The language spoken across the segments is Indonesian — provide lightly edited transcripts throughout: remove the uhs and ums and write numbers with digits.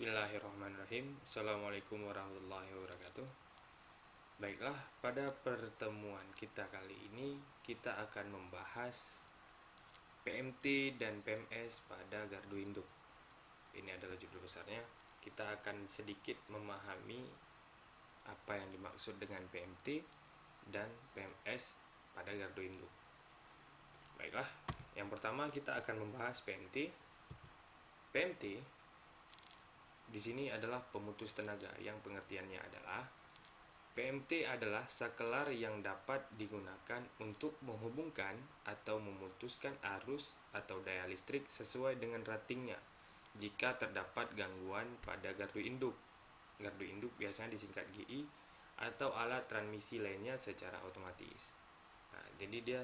Bismillahirrahmanirrahim. Assalamualaikum warahmatullahi wabarakatuh. Baiklah, pada pertemuan kita kali ini kita akan membahas PMT dan PMS pada gardu induk. Ini adalah judul besarnya. Kita akan sedikit memahami apa yang dimaksud dengan PMT dan PMS pada gardu induk. Baiklah, yang pertama kita akan membahas PMT. PMT di sini adalah pemutus tenaga, yang pengertiannya adalah PMT adalah sakelar yang dapat digunakan untuk menghubungkan atau memutuskan arus atau daya listrik sesuai dengan ratingnya jika terdapat gangguan pada gardu induk. Gardu induk biasanya disingkat GI atau alat transmisi lainnya secara otomatis. Nah, jadi dia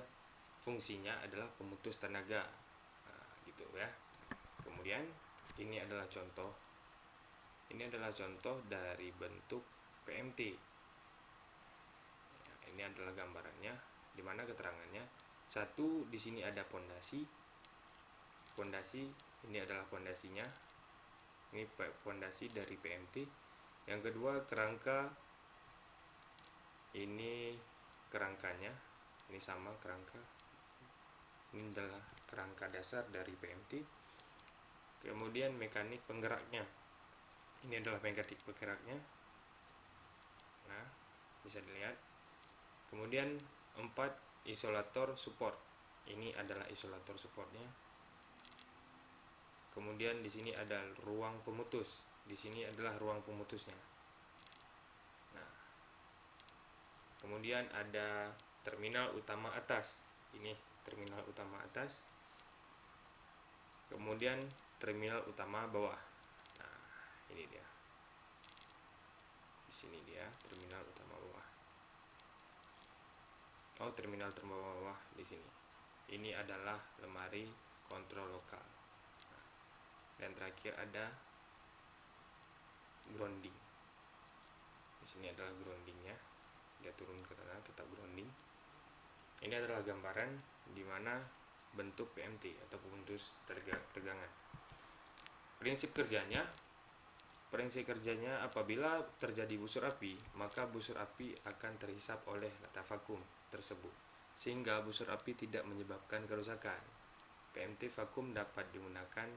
fungsinya adalah pemutus tenaga. Nah, gitu ya. Kemudian ini adalah contoh dari bentuk PMT. Ini adalah gambarannya, di mana keterangannya. Satu, di sini ada pondasi. Pondasi ini adalah pondasinya. Ini pondasi dari PMT. Yang kedua, kerangka. Ini kerangkanya. Ini sama kerangka. Ini adalah kerangka dasar dari PMT. Kemudian mekanik penggeraknya. Ini adalah mekanik penggeraknya. Nah, bisa dilihat. Kemudian 4, isolator support. Ini adalah isolator supportnya. Kemudian di sini ada ruang pemutus. Di sini adalah ruang pemutusnya. Nah, kemudian ada terminal utama atas. Ini terminal utama atas. Kemudian terminal utama bawah. Nah, ini dia. Di sini dia terminal utama bawah. Oh, terminal bawah di sini. Ini adalah lemari kontrol lokal. Nah, dan terakhir ada grounding. Di sini adalah groundingnya. Dia turun ke tanah, tetap grounding. Ini adalah gambaran di mana bentuk PMT atau pemutus tegangan. Prinsip kerjanya apabila terjadi busur api, maka busur api akan terhisap oleh letak vakum tersebut, sehingga busur api tidak menyebabkan kerusakan. PMT vakum dapat digunakan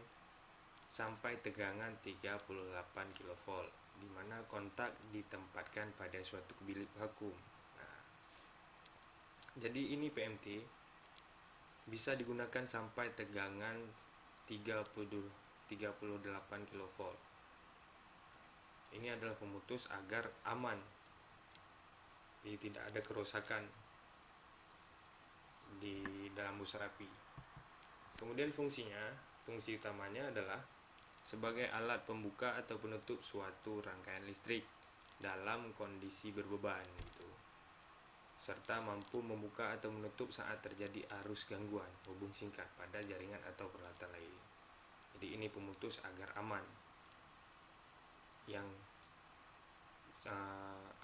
sampai tegangan 38 kV, di mana kontak ditempatkan pada suatu bilik vakum. Nah, jadi ini PMT bisa digunakan sampai tegangan 38 kV. Ini adalah pemutus agar aman, jadi tidak ada kerusakan di dalam busur api. Kemudian fungsi utamanya adalah sebagai alat pembuka atau penutup suatu rangkaian listrik dalam kondisi berbeban gitu, serta mampu membuka atau menutup saat terjadi arus gangguan hubung singkat pada jaringan atau peralatan lain. Jadi ini pemutus agar aman, yang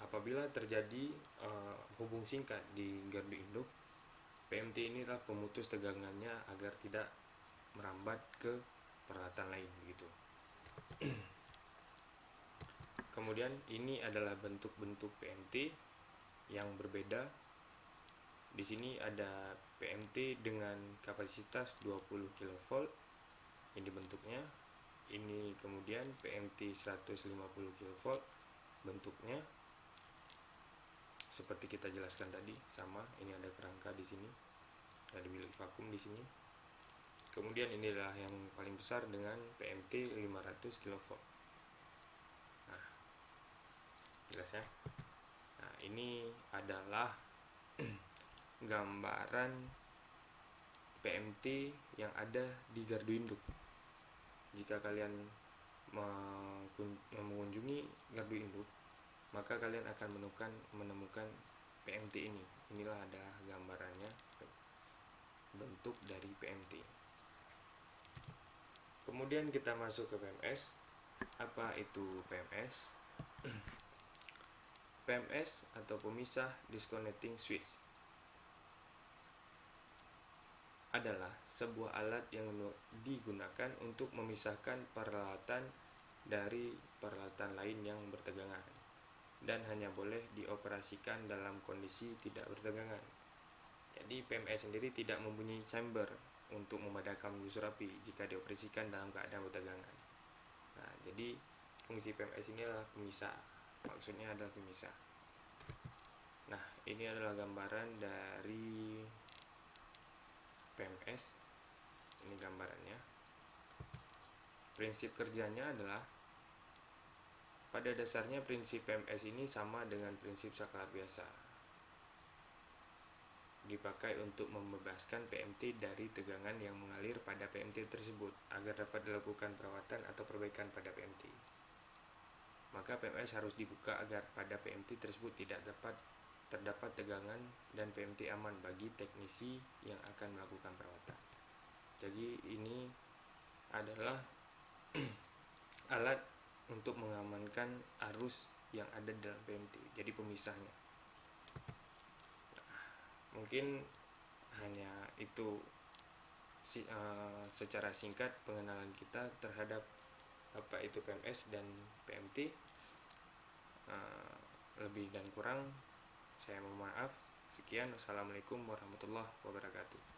apabila terjadi hubung singkat di gardu induk, PMT inilah pemutus tegangannya agar tidak merambat ke peralatan lain begitu. Kemudian ini adalah bentuk-bentuk PMT yang berbeda. Di sini ada PMT dengan kapasitas 20 kV. Ini bentuknya. Ini kemudian PMT 150 kV, bentuknya seperti kita jelaskan tadi, sama. Ini ada kerangka di sini, ada bilik vakum di sini. Kemudian inilah yang paling besar dengan PMT 500 kV. Nah, jelas ya. Nah, ini adalah gambaran PMT yang ada di gardu induk. Jika kalian mengunjungi gardu induk, maka kalian akan menemukan PMT ini. Inilah adalah gambarannya, bentuk dari PMT. Kemudian kita masuk ke PMS. Apa itu PMS? PMS atau pemisah disconnecting switch adalah sebuah alat yang digunakan untuk memisahkan peralatan dari peralatan lain yang bertegangan dan hanya boleh dioperasikan dalam kondisi tidak bertegangan. Jadi PMS sendiri tidak mempunyai chamber untuk memadamkan busur api jika dioperasikan dalam keadaan bertegangan. Nah, jadi fungsi PMS ini adalah pemisah. Maksudnya adalah pemisah. Nah, ini adalah gambaran dari PMS. Ini gambarannya. Prinsip kerjanya adalah, pada dasarnya prinsip PMS ini sama dengan prinsip saklar biasa. Dipakai untuk membebaskan PMT dari tegangan yang mengalir pada PMT tersebut agar dapat dilakukan perawatan atau perbaikan pada PMT. Maka PMS harus dibuka agar pada PMT tersebut tidak terdapat tegangan dan PMT aman bagi teknisi yang akan melakukan perawatan. Jadi ini adalah alat untuk mengamankan arus yang ada dalam PMT, jadi pemisahnya. Mungkin hanya itu secara singkat pengenalan kita terhadap apa itu PMS dan PMT. Lebih dan kurang saya mohon maaf. Sekian, wassalamualaikum warahmatullahi wabarakatuh.